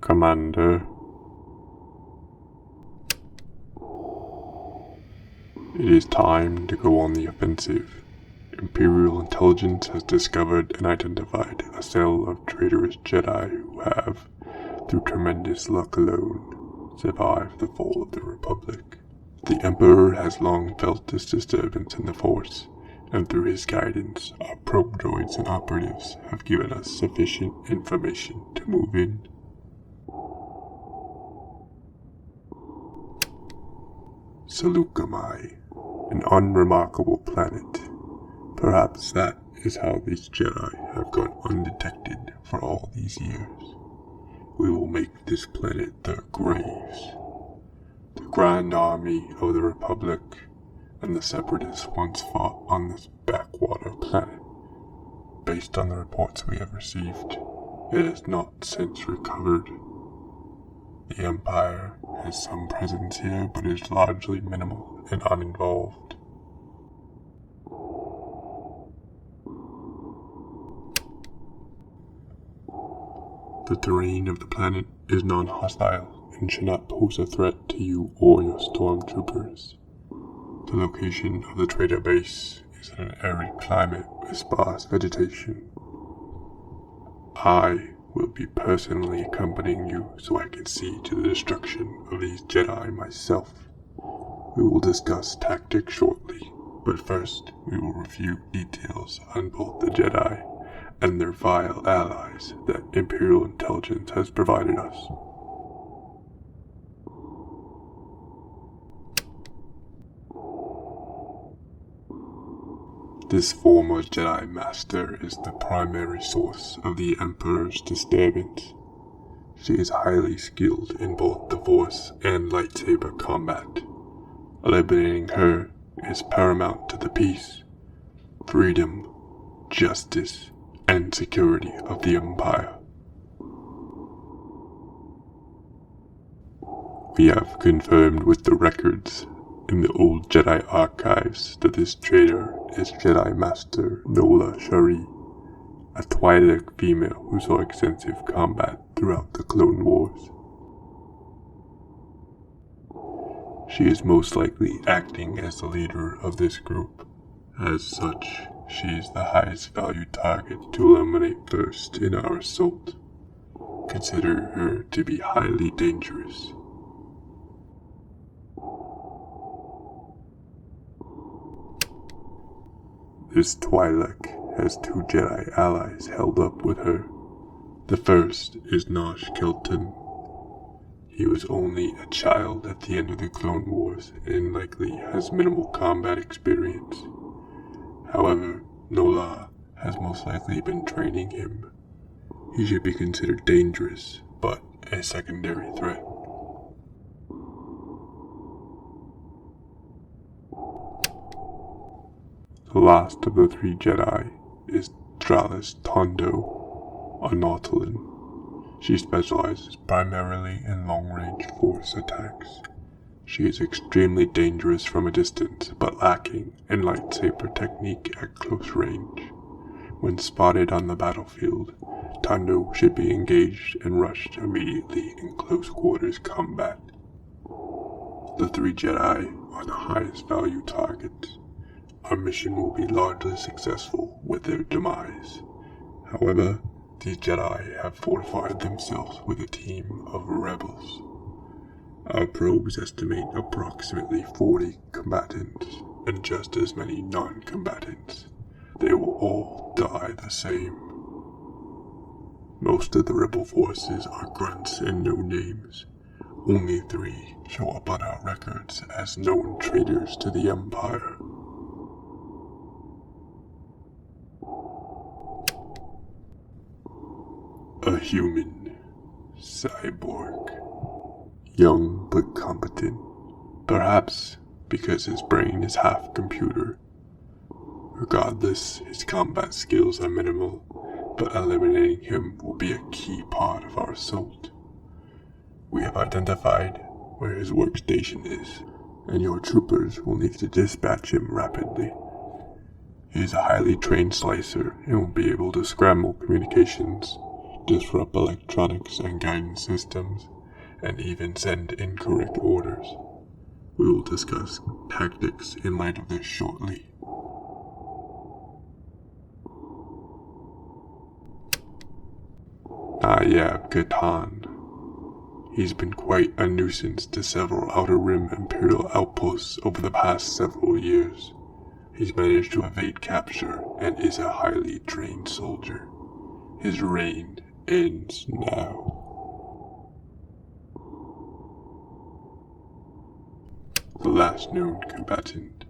Commander. It is time to go on the offensive. Imperial intelligence has discovered and identified a cell of traitorous Jedi who have, through tremendous luck alone, survived the fall of the Republic. The Emperor has long felt this disturbance in the Force, and through his guidance, our probe droids and operatives have given us sufficient information to move in. Seleucami, an unremarkable planet. Perhaps that is how these Jedi have gone undetected for all these years. We will make this planet their graves. The Grand Army of the Republic and the Separatists once fought on this backwater planet. Based on the reports we have received, it has not since recovered. The Empire has some presence here, but is largely minimal and uninvolved. The terrain of the planet is non-hostile and should not pose a threat to you or your stormtroopers. The location of the trader base is in an arid climate with sparse vegetation. I will be personally accompanying you so I can see to the destruction of these Jedi myself. We will discuss tactics shortly, but first we will review details on both the Jedi and their vile allies that Imperial intelligence has provided us. This former Jedi Master is the primary source of the Emperor's disturbance. She is highly skilled in both the Force and lightsaber combat. Eliminating her is paramount to the peace, freedom, justice, and security of the Empire. We have confirmed with the records in the old Jedi archives that this traitor is Jedi Master Nola Shari, a Twi'lek female who saw extensive combat throughout the Clone Wars. She is most likely acting as the leader of this group. As such, she is the highest value target to eliminate first in our assault. Consider her to be highly dangerous. This Twi'lek has two Jedi allies held up with her. The first is Nosh Kelton. He was only a child at the end of the Clone Wars and likely has minimal combat experience. However, Nola has most likely been training him. He should be considered dangerous, but a secondary threat. The last of the three Jedi is Dralis Tondo, a Nautolan. She specializes primarily in long-range Force attacks. She is extremely dangerous from a distance, but lacking in lightsaber technique at close range. When spotted on the battlefield, Tondo should be engaged and rushed immediately in close quarters combat. The three Jedi are the highest value targets. Our mission will be largely successful with their demise. However, these Jedi have fortified themselves with a team of rebels. Our probes estimate approximately 40 combatants and just as many non-combatants. They will all die the same. Most of the rebel forces are grunts and no-names. Only 3 show up on our records as known traitors to the Empire. A human cyborg. Young but competent, perhaps because his brain is half computer. Regardless, his combat skills are minimal, but eliminating him will be a key part of our assault. We have identified where his workstation is, and your troopers will need to dispatch him rapidly. He is a highly trained slicer and will be able to scramble communications, disrupt electronics and guidance systems, and even send incorrect orders. We will discuss tactics in light of this shortly. Nayab Katan. He's been quite a nuisance to several Outer Rim Imperial outposts over the past several years. He's managed to evade capture and is a highly trained soldier. His reign ends now. The last known combatant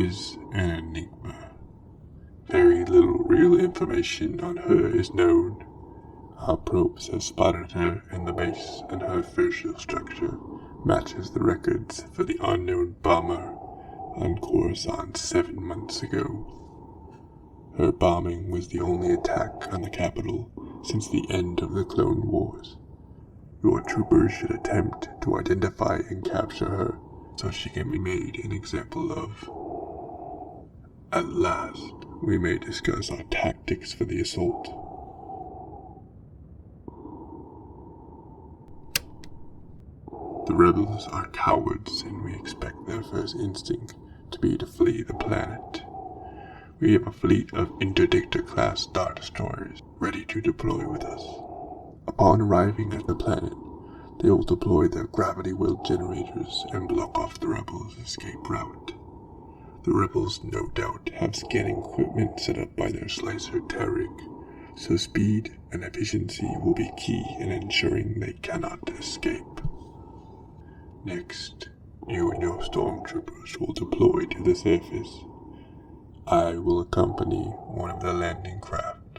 is an enigma. Very little real information on her is known. Our probes have spotted her in the base, and her facial structure matches the records for the unknown bomber on Coruscant 7 months ago. Her bombing was the only attack on the capital since the end of the Clone Wars. Your troopers should attempt to identify and capture her so she can be made an example of. At last, we may discuss our tactics for the assault. The rebels are cowards, and we expect their first instinct to be to flee the planet. We have a fleet of Interdictor-class Star Destroyers ready to deploy with us. Upon arriving at the planet, they will deploy their gravity well generators and block off the rebels' escape route. The rebels no doubt have scanning equipment set up by their slicer Tariq, so speed and efficiency will be key in ensuring they cannot escape. Next, you and your stormtroopers will deploy to the surface. I will accompany one of the landing craft.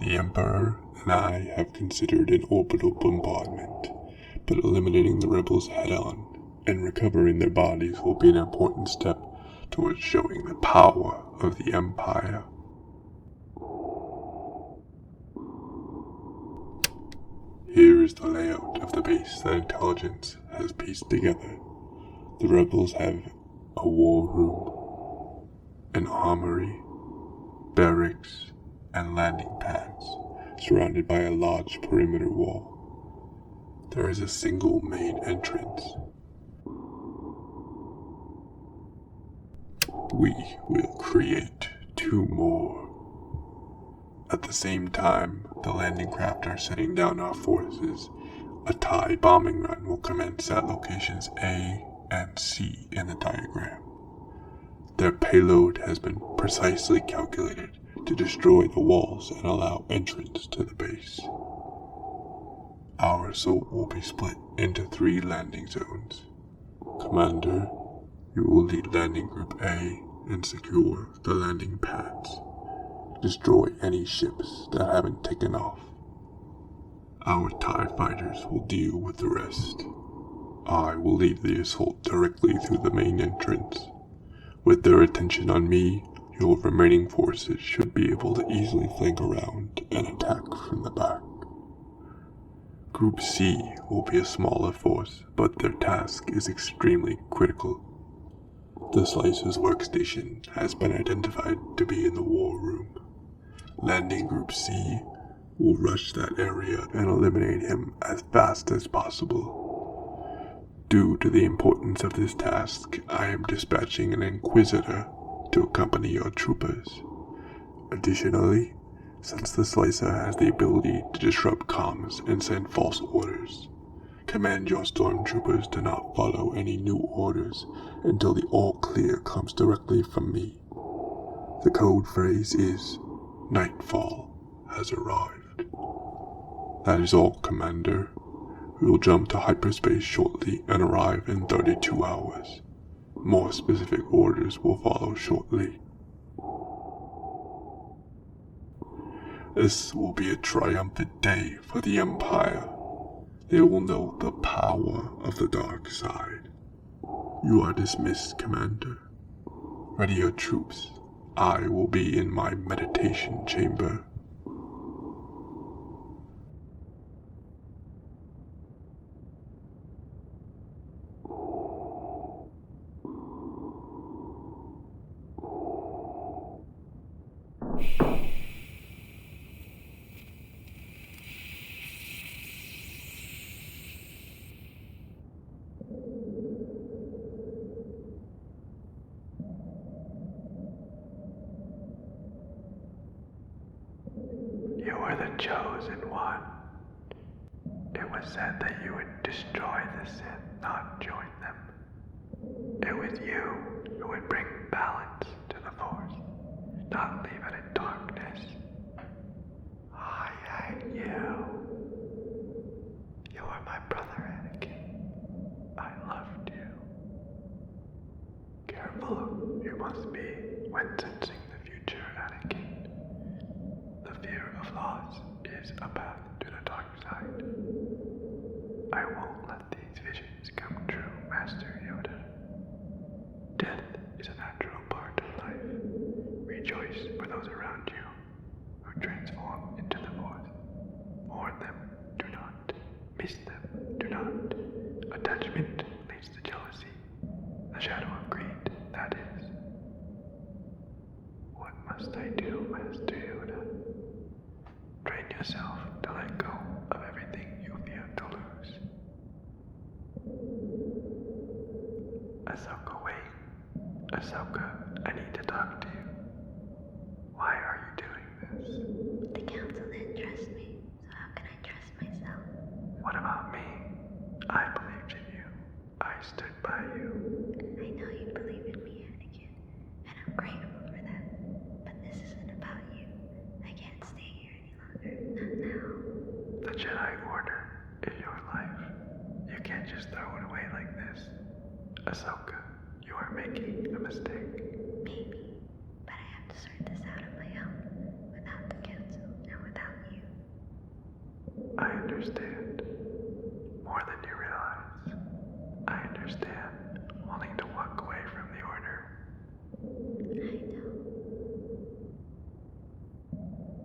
The Emperor and I have considered an orbital bombardment, but eliminating the rebels head-on and recovering their bodies will be an important step towards showing the power of the Empire. Here is the layout of the base that intelligence has pieced together. The rebels have a war room, an armory, barracks, and landing pads, surrounded by a large perimeter wall. There is a single main entrance. We will create 2 more. At the same time, the landing craft are setting down our forces. A TIE bombing run will commence at locations A and C in the diagram. Their payload has been precisely calculated to destroy the walls and allow entrance to the base. Our assault will be split into 3 landing zones. Commander, you will lead Landing Group A and secure the landing pads. Destroy any ships that haven't taken off. Our TIE fighters will deal with the rest. I will lead the assault directly through the main entrance. With their attention on me, your remaining forces should be able to easily flank around and attack from the back. Group C will be a smaller force, but their task is extremely critical. The Slicer's workstation has been identified to be in the war room. Landing Group C will rush that area and eliminate him as fast as possible. Due to the importance of this task, I am dispatching an Inquisitor to accompany your troopers. Additionally, since the Slicer has the ability to disrupt comms and send false orders, command your stormtroopers to not follow any new orders until the all-clear comes directly from me. The code phrase is, "Nightfall has arrived." That is all, Commander. We will jump to hyperspace shortly and arrive in 32 hours. More specific orders will follow shortly. This will be a triumphant day for the Empire. They will know the power of the dark side. You are dismissed, Commander. Ready your troops. I will be in my meditation chamber. chosen one. It was said that you would destroy the Sith, not join them. It was you who would bring balance to the Force, not leave it in darkness. I hate you. You are my brother, Anakin. I loved you. Careful you must be when sensing the future, Anakin. The fear of loss is a path to the dark side. I won't let these visions come true, Master Yoda. Death is a natural part of life. Rejoice for those around you who transform into the Force. Mourn them, do not. Miss them, do not. Attachment leads to jealousy. The shadow of greed, that is. What must I do, Master Yoda? Train yourself to let go of everything you fear to lose. Ahsoka, wait. Ahsoka, I need to talk to you. Why are you doing this? The council didn't trust me, so how can I trust myself? What about me? I believed in you. I stood by you. I know you believe in me, Anakin, and I'm grateful for that. But this isn't about you. I can't stay here any longer. Not now. The Jedi Order is your life. You can't just throw it away like this. Ahsoka, you are making a mistake. Maybe, but I have to sort this out on my own, without the council and without you. I understand. More than you realize. I understand wanting to walk away from the Order. I know.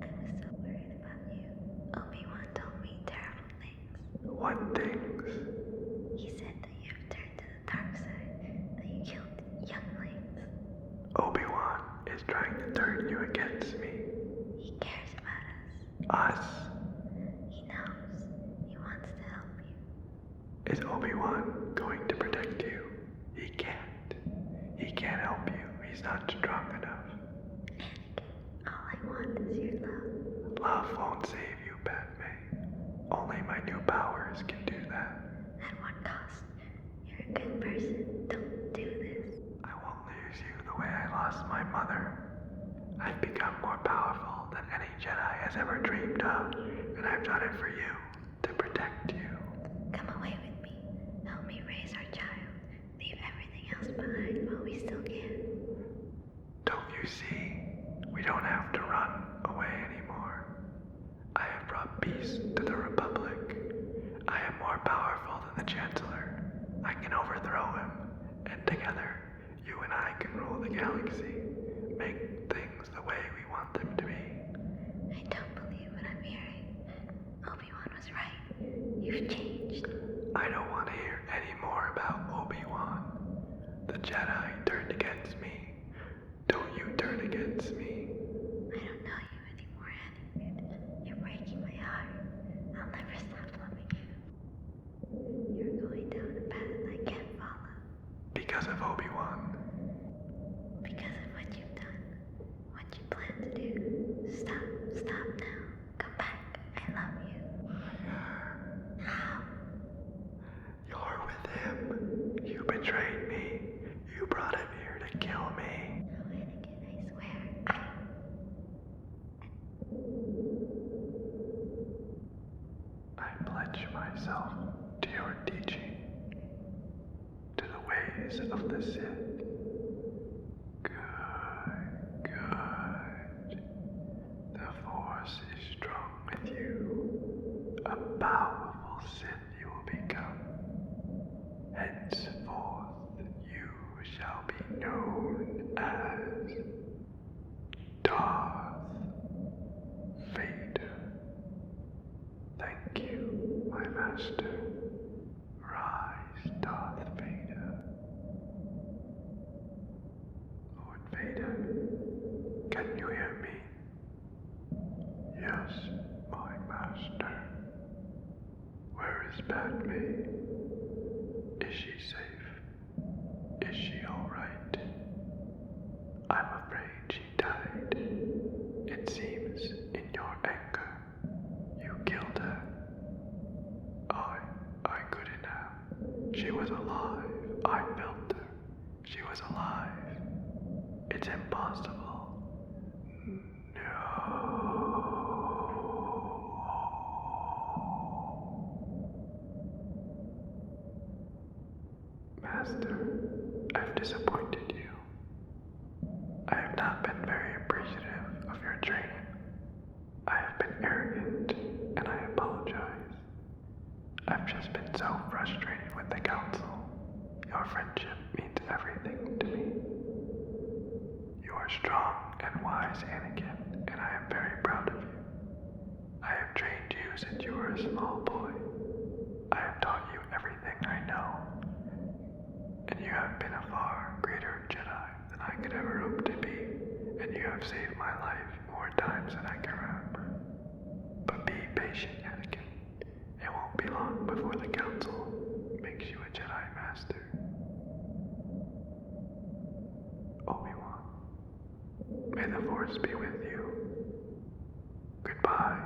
I was so worried about you. Obi-Wan told me terrible things. What things? He said that you have turned to the dark side, that you killed younglings. Obi-Wan is trying to turn you against me. He cares about us. Us? He knows. He wants to help you. Is Obi-Wan going to protect you? He can't. He can't help you. He's not strong enough. Anakin, all I want is your love. Love won't save you, Padme. Only my new powers can do that. At what cost? You're a good person. Don't do this. I won't lose you the way I lost my mother. I've become more powerful than any Jedi has ever dreamed of, and I've done it for you, to protect you. Come away with me. Help me raise our child. Leave everything else behind while we still can. Don't you see? We don't have to run away anymore. I have brought peace to the Republic. I am more powerful than the Chancellor. I can overthrow him, and together, you and I can rule the galaxy. Make things the way we want them to be. I don't believe what I'm hearing. Obi-Wan was right. You've changed. I don't want to hear any more about Obi-Wan. The Jedi turned against me. Don't you turn against me. I don't know you anymore, Anakin. You're breaking my heart. I'll never stop loving you. You're going down a path I can't follow. Because of Obi-Wan. Because of what you've done. What you plan to do. Stop now. Come back. I love you. How? You're with him. You betrayed me. You brought him here to kill me. No, Anakin, I swear. I pledge myself to your teaching, to the ways of the Sith. Good. The Force is strong with you. A powerful Sith you will become. Henceforth, you shall be known as Darth Vader. Thank you, my master. Rise, Darth Vader. Lord Vader, can you hear me? Yes, my master. Where is Padme? Is she safe? Is she alright? I'm afraid she died. It seems in your anger. She was alive. I felt her. She was alive. It's impossible. Master, I've disappointed you. I have not been very appreciative of your training. I have been arrogant, and I apologize. I've just been so frustrated with the council. Your friendship means everything to me. You are strong and wise, Anakin, and I am very proud of you. I have trained you since you were a small boy. I have taught you everything I know, and you have been a far greater Jedi than I could ever hope to be, and you have saved my life more times than I can remember. But be patient, Anakin. It won't be long before the Council makes you a Jedi Master. Obi-Wan, may the Force be with you. Goodbye.